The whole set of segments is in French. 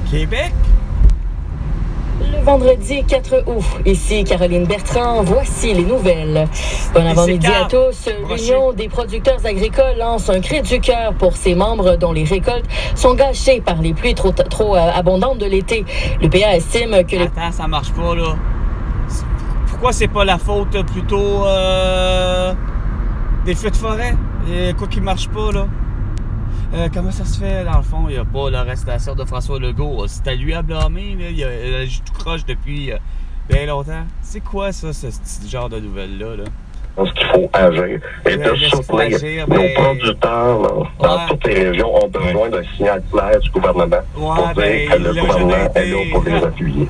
Québec? Le vendredi 4 août, ici Caroline Bertrand, voici les nouvelles. Bon avant-midi à tous. L'Union des producteurs agricoles lance un cri du cœur pour ses membres dont les récoltes sont gâchées par les pluies trop abondantes de l'été. L'UPA estime que... Attends, ça marche pas, là. Pourquoi c'est pas la faute plutôt des feux de forêt? Quoi qui marche pas, là? Comment ça se fait, dans le fond? Il n'y a pas l'arrestation de François Legault. C'est à lui à blâmer, là. Il agit tout croche depuis bien longtemps. C'est quoi, ça, ce genre de nouvelles-là, là? Je pense qu'il faut agir. Et de soutenir nos producteurs dans toutes les régions ont besoin d'un signal clair du gouvernement pour dire que le gouvernement est là pour les appuyer.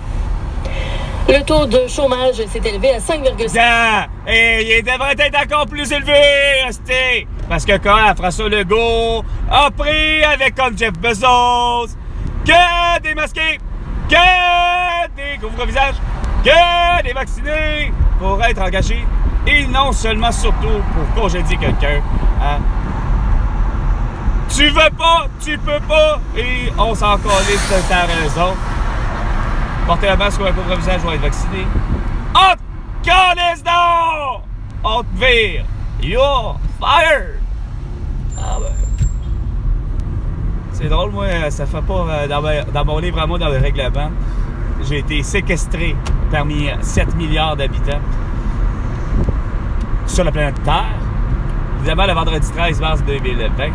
Le taux de chômage s'est élevé à 5,5%. Il devrait être encore plus élevé, resté. Parce que quand François Legault a pris avec comme Jeff Bezos que des masqués, que des couvre-visages, que des vaccinés pour être engagés et non seulement surtout pour congédier quelqu'un. Hein? Tu veux pas, tu peux pas et on s'en calisse de ta raison. Porter un masque ou un couvre-visage ou être vacciné. On te calisse donc! On te vire! You're fired! Ah ben... C'est drôle, moi, ça fait pas... Dans mon livre à moi, dans le règlement, j'ai été séquestré parmi 7 milliards d'habitants sur la planète Terre. Évidemment, le vendredi 13 mars 2020.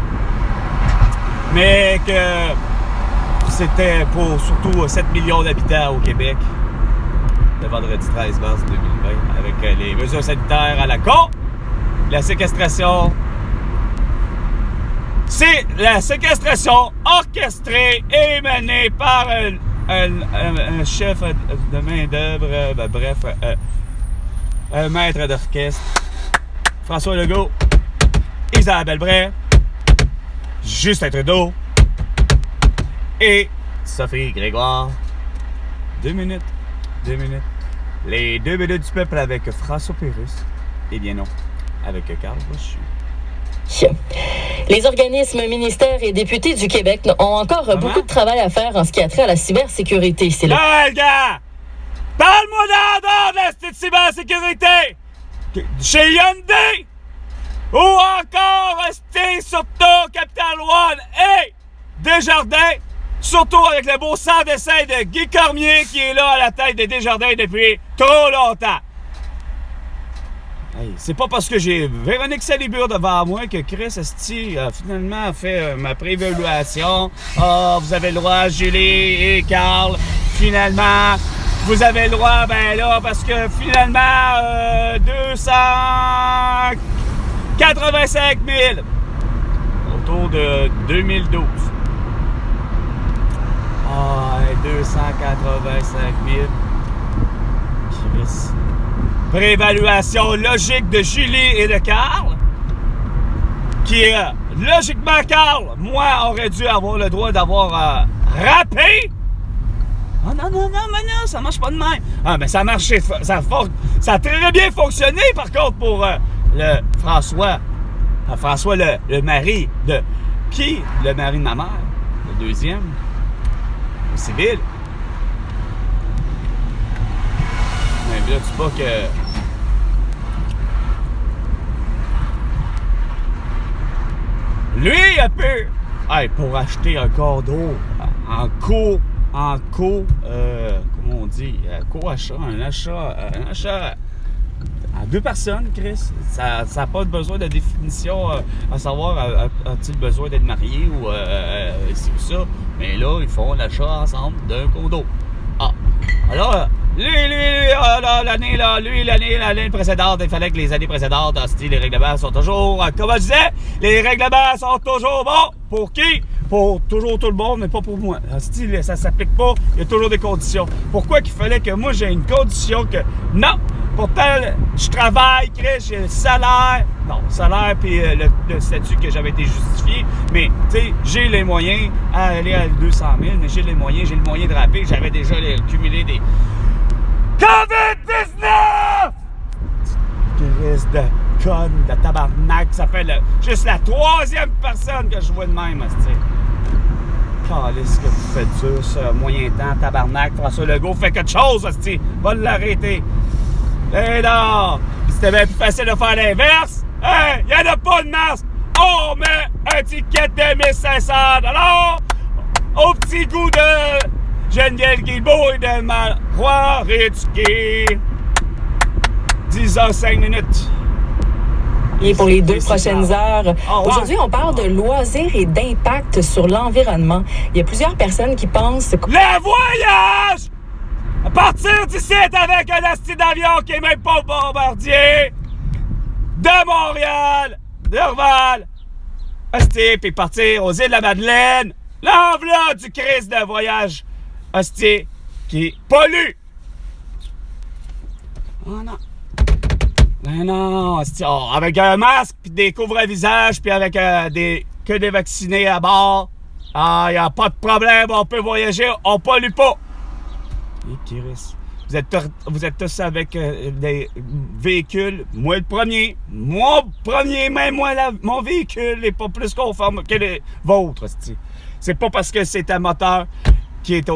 Mais que... C'était pour surtout 7 millions d'habitants au Québec, le vendredi 13 mars 2020, avec les mesures sanitaires à la con. La séquestration, c'est la séquestration orchestrée et menée par un chef de main-d'œuvre, un maître d'orchestre, François Legault, Isabelle Bray, Justin Trudeau, et Sophie Grégoire. 2 minutes. Les 2 minutes du peuple avec François Pérusse. Eh bien non, avec Carl Brochu. Les organismes, ministères et députés du Québec ont encore beaucoup de travail à faire en ce qui a trait à la cybersécurité. C'est le... Hey, gars! Parle-moi d'abord de la cybersécurité! Chez Hyundai! Ou encore rester surtout Capital One et Desjardins! Surtout avec le beau sang dessin de Guy Cormier qui est là à la tête de Desjardins depuis trop longtemps. Hey, c'est pas parce que j'ai Véronique Salibur devant moi que Chris Esti a finalement fait ma préévaluation. Ah, vous avez le droit, Julie et Carl. Finalement, vous avez le droit, ben là, parce que finalement, 285 000 autour de 2012. Ah, 285 000. Chris. Préévaluation logique de Julie et de Carl. Qui est, logiquement, Carl, moi, aurait dû avoir le droit d'avoir rappé. Ah non, ça marche pas de même. Ah, mais ça a marché, ça a très bien fonctionné, par contre, pour le François. François, le mari de... Qui? Le mari de ma mère. Le deuxième. Civil. Mais là, tu pas que... Lui, il a pu... Hey, pour acheter un condo comment on dit? Co-achat, un achat à 2 personnes, Chris. Ça n'a pas besoin de définition à savoir a-t-il besoin d'être marié ou ci ou ça. Mais là, ils font l'achat ensemble d'un condo. Ah. Alors, l'année précédente, il fallait que les années précédentes, les règlements sont toujours, comme je disais, les règlements sont toujours bons. Pour qui? Pour toujours tout le monde, mais pas pour moi. Ça s'applique pas, il y a toujours des conditions. Pourquoi qu'il fallait que moi j'ai une condition que, non, pourtant, je travaille, j'ai le salaire. Non, le salaire puis le statut que j'avais été justifié. Mais, tu sais, j'ai les moyens à aller à 200 000, mais j'ai le moyen de rapper. J'avais déjà cumulé des... COVID-19! Chris de conne, de tabarnak. Ça fait juste la 3e personne que je vois de même, hostie. Calisse que vous faites dur, ce moyen temps, tabarnak. François Legault fait quelque chose, hostie. Va l'arrêter. Eh non! C'était bien plus facile de faire l'inverse. Hey, y'en a pas de masque. On met un ticket de 1500 $ au petit goût de Geneviève Guilbeault et de Marois Ritzky. 10h05. Et pour les 2 prochaines heures. Aujourd'hui, on parle de loisirs et d'impact sur l'environnement. Il y a plusieurs personnes qui pensent... Le voyage! À partir d'ici avec un asti d'avion qui est même pas bombardier, de Montréal, d'Orval, asti, puis partir aux îles de la Madeleine, l'enveloppe du Christ de voyage, asti, qui pollue. Oh non. Ben non, avec un masque, puis des couvre-visages, puis avec que des vaccinés à bord. Ah, y a pas de problème, on peut voyager, on pollue pas. Et Kiris, vous êtes tous avec des véhicules. Moi le premier, même moi, mon véhicule n'est pas plus conforme que les vôtres. C'est pas parce que c'est un moteur qui est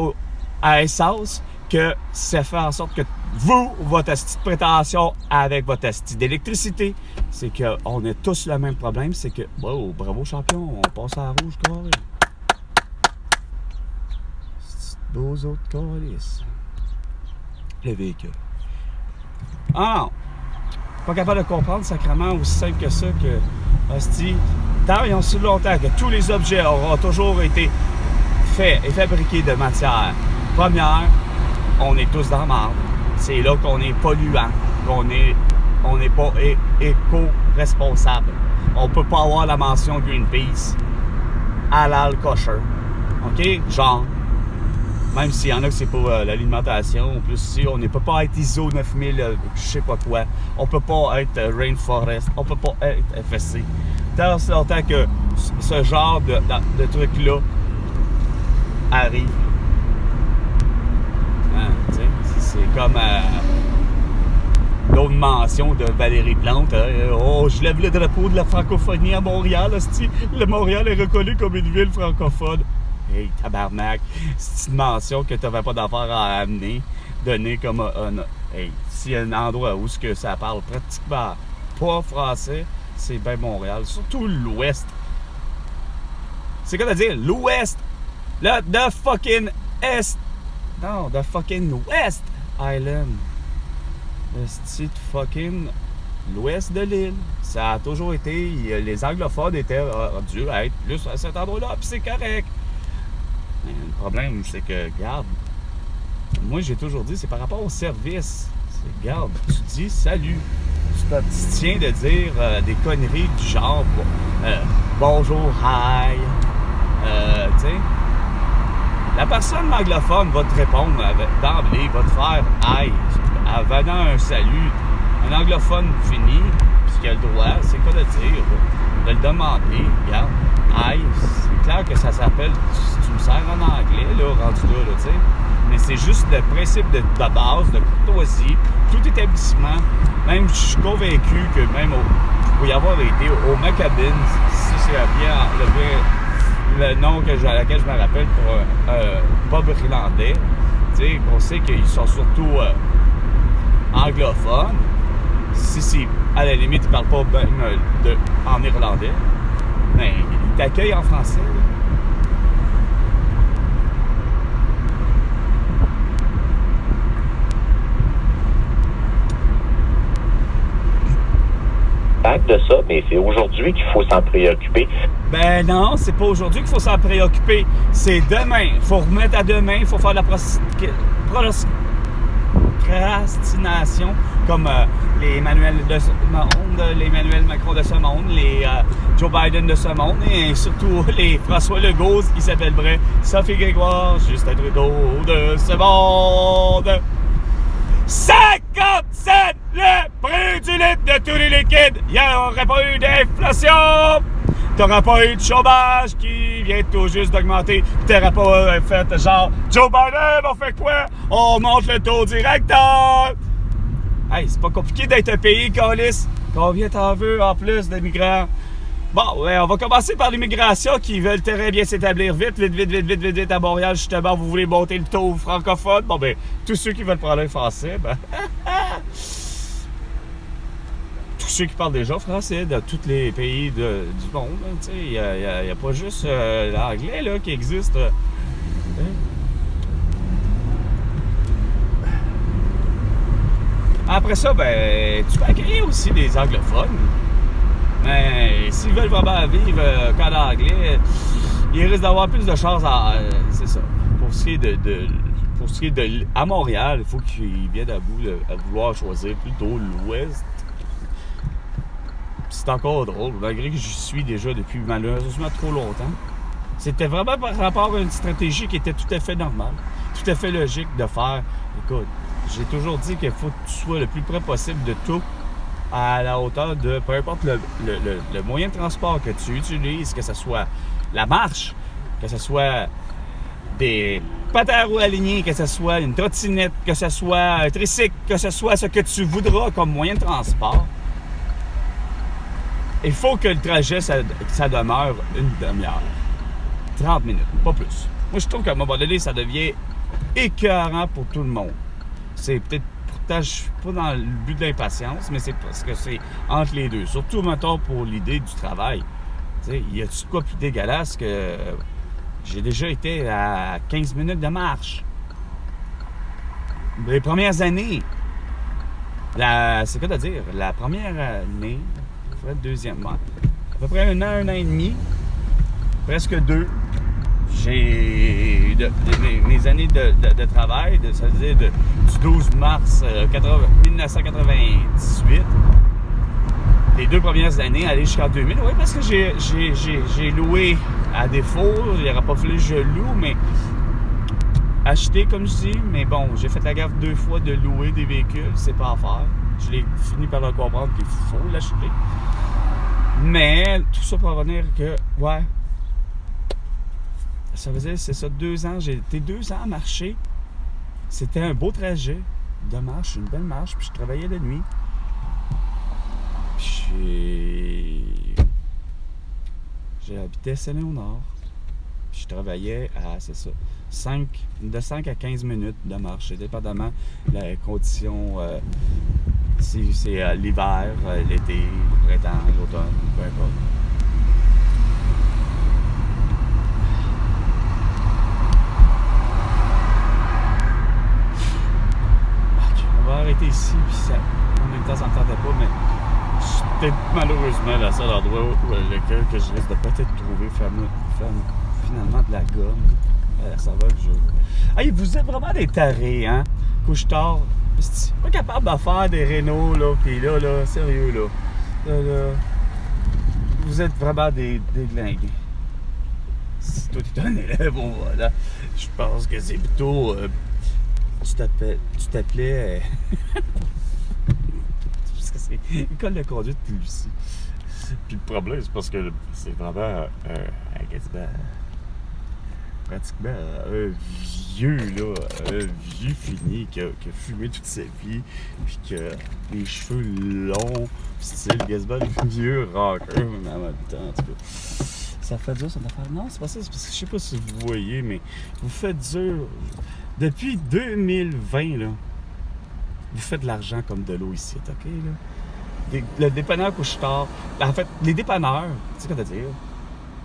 à essence que ça fait en sorte que vous, votre asti de prétention avec votre asti d'électricité, c'est qu'on a tous le même problème, c'est que, wow, bravo champion, on passe à la rouge, carré. Beaux autres calices. Le véhicule. Ah non! Pas capable de comprendre sacrément aussi simple que ça que, hostie, tant et aussi longtemps que tous les objets auront toujours été faits et fabriqués de matière première, on est tous dans la marde. C'est là qu'on est polluant, qu'on n'est pas éco-responsable. On peut pas avoir la mention Greenpeace, halal kosher. OK? Genre. Même s'il y en a que c'est pour l'alimentation. En plus, si on ne peut pas être ISO 9000, je sais pas quoi. On peut pas être Rainforest. On peut pas être FSC. Tant aussi longtemps que ce genre de truc-là arrive. Hein, c'est comme l'autre mention de Valérie Plante. Oh, je lève le drapeau de la francophonie à Montréal. Le Montréal est reconnu comme une ville francophone. Hey, tabarnak, c'est une mention que tu n'avais pas d'affaire à amener, donner comme un... Hey, s'il y a un endroit où que ça parle pratiquement pas français, c'est bien Montréal, surtout l'Ouest. C'est quoi de dire? L'Ouest! The fucking Est! Non, the fucking West Island. C'est fucking l'Ouest de l'île. Ça a toujours été... Les anglophones étaient dû être plus à cet endroit-là, puis c'est correct. Le problème, c'est que, regarde, moi j'ai toujours dit, c'est par rapport au service. Regarde, tu dis salut. Tu t'abstiens de dire des conneries du genre bonjour, hi. Tu sais, la personne anglophone va te répondre d'emblée, va te faire hi. Avant un salut, un anglophone fini, puisqu'il a le droit, c'est quoi de dire? De le demander, regarde, hi, c'est clair que ça s'appelle, tu me sers en anglais, là, rendu là, tu sais, mais c'est juste le principe de base, de courtoisie, tout établissement, même je suis convaincu que même pour y avoir été au Maccabees, si c'est bien le nom à laquelle je me rappelle pour pub irlandais, tu sais, on sait qu'ils sont surtout anglophones. Si à la limite, ils ne parlent pas même en irlandais, mais ils t'accueillent en français. De ça, mais c'est aujourd'hui qu'il faut s'en préoccuper. Ben non, c'est pas aujourd'hui qu'il faut s'en préoccuper. C'est demain. Il faut remettre à demain. Il faut faire de la procrastination comme les Emmanuel de ce monde, les Emmanuel Macron de ce monde, les Joe Biden de ce monde et surtout les François Legault, Isabelle Bray, Sophie Grégoire, Justin Trudeau de ce monde. 50 cents le prix du litre de tous les liquides. Il n'y aurait pas eu d'inflation. Tu n'auras pas eu de chômage qui vient tout juste d'augmenter. Tu n'auras pas fait genre Joe Biden, on fait quoi? On monte le taux directeur. Hey, c'est pas compliqué d'être un pays, câlisse. Combien t'en veux en plus de migrants? Bon, ouais, on va commencer par l'immigration qui veulent très bien s'établir vite à Montréal, justement. Vous voulez monter le taux francophone? Bon, ben, tous ceux qui veulent parler français, ben... tous ceux qui parlent déjà français de tous les pays du monde, tu sais, il n'y a pas juste l'anglais, là, qui existe. Après ça, ben, tu peux accueillir aussi des anglophones. Mais s'ils veulent vraiment vivre qu'en anglais, ils risquent d'avoir plus de chances à... c'est ça. Pour ce qui est de à Montréal, il faut qu'ils viennent à vouloir choisir plutôt l'Ouest. C'est encore drôle, malgré que j'y suis déjà depuis malheureusement trop longtemps. C'était vraiment par rapport à une stratégie qui était tout à fait normale, tout à fait logique de faire. Écoute, j'ai toujours dit qu'il faut que tu sois le plus près possible de tout, à la hauteur de peu importe le moyen de transport que tu utilises, que ce soit la marche, que ce soit des patins à roues alignés, que ce soit une trottinette, que ce soit un tricycle, que ce soit ce que tu voudras comme moyen de transport. Il faut que le trajet, ça demeure une demi-heure. 30 minutes, pas plus. Moi, je trouve qu'à un moment donné, ça devient écœurant pour tout le monde. C'est peut-être, pourtant, je suis pas dans le but de l'impatience, mais c'est parce que c'est entre les deux. Surtout, mettons, pour l'idée du travail. Tu sais, y a-tu de quoi plus dégueulasse que... J'ai déjà été à 15 minutes de marche. Les premières années, c'est quoi de dire? La première année, le deuxième mois, à peu près un an et demi, presque 2, j'ai mes années de travail, ça veut dire du 12 mars 1998, les 2 premières années, aller jusqu'en 2000, oui, parce que j'ai loué à défaut, il n'aurait pas fallu que je loue, mais acheter comme je dis, mais bon, j'ai fait la gaffe 2 fois de louer des véhicules, c'est pas à faire. Je l'ai fini par le comprendre qu'il faut l'acheter. Mais tout ça pour revenir que, ouais, ça veut dire, c'est ça, 2 ans, j'ai été 2 ans à marcher. C'était un beau trajet de marche, une belle marche, puis je travaillais de nuit. Puis j'ai habité à Saint-Léonard. Puis je travaillais à, c'est ça, de 5 à 15 minutes de marche, dépendamment de la condition, si c'est l'hiver, l'été, le printemps, l'automne, peu importe. Ok, on va arrêter ici, puis ça, en même temps, ça ne me tentait pas, mais c'est peut-être malheureusement le seul endroit lequel que je risque de peut-être trouver finalement de la gomme. Ça va que je... Hey, vous êtes vraiment des tarés, hein? Couche-tard. Pas capable de faire des rénaux, là. Puis là, sérieux, là. Là. Vous êtes vraiment des glingués. Si toi, tu es un élève, bon, voilà. Je pense que c'est plutôt... tu t'appelais... parce que c'est école de conduite de Lucie. Puis le problème, c'est parce que c'est vraiment pratiquement un vieux fini qui a fumé toute sa vie, puis qui a les cheveux longs, style quasiment vieux rocker, mais en même temps, en tout cas. Ça fait dur, cette affaire. Non, c'est pas ça, c'est parce que je sais pas si vous voyez, mais vous faites dur. Depuis 2020, là, vous faites de l'argent comme de l'eau ici, OK, là? Le dépanneur Couche-Tard, en fait, les dépanneurs, tu sais quoi te dire?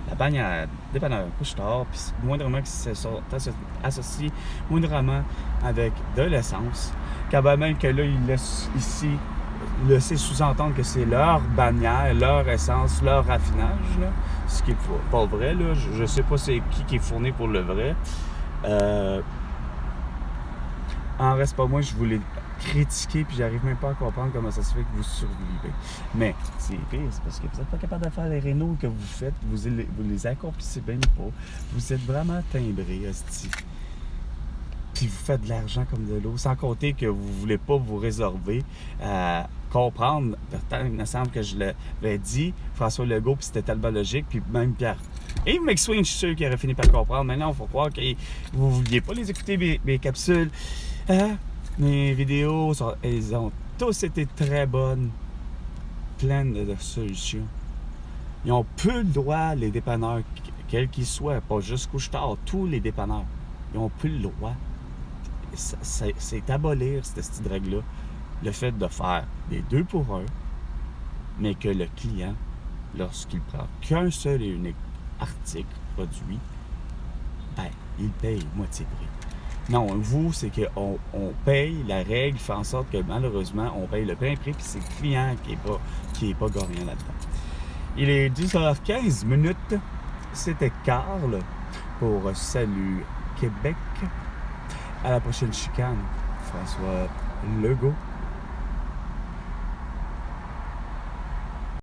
La bagnole, dépanneur Couche-Tard, puis moindrement qui s'associe moindrement avec de l'essence, quand même que là, ils laissent ici, laisser sous-entendre que c'est leur bannière, leur essence, leur raffinage, là, ce qui est pas vrai, là. Je sais pas c'est qui est fourni pour le vrai. En reste pas moi, je voulais critiquer, puis j'arrive même pas à comprendre comment ça se fait que vous survivez. Mais c'est pire, c'est parce que vous n'êtes pas capable de faire les rénaux que vous faites, vous les accomplissez bien pas. Vous êtes vraiment timbrés, hostie. Puis vous faites de l'argent comme de l'eau, sans compter que vous voulez pas vous résorber à comprendre. Pourtant, il me semble que je l'avais dit, François Legault, puis c'était tellement logique, puis même Pierre. Et McSween, je suis sûr qu'il aurait fini par comprendre. Maintenant, il faut croire que vous ne vouliez pas les écouter, mes capsules. Mes vidéos, elles ont tous été très bonnes, pleines de solutions. Ils ont plus le droit, les dépanneurs, quels qu'ils soient, pas juste couche-tard, tous les dépanneurs, ils ont plus le droit. C'est abolir cette règle-là, le fait de faire des 2 pour 1, mais que le client, lorsqu'il prend qu'un seul et unique article, produit, ben, il paye moitié prix. Non, vous, c'est qu'on paye, la règle fait en sorte que malheureusement, on paye le plein prix, puis c'est le client qui est pas gagnant là-dedans. Il est 10h15 minutes. C'était Carl pour Salut Québec. À la prochaine chicane, François Legault.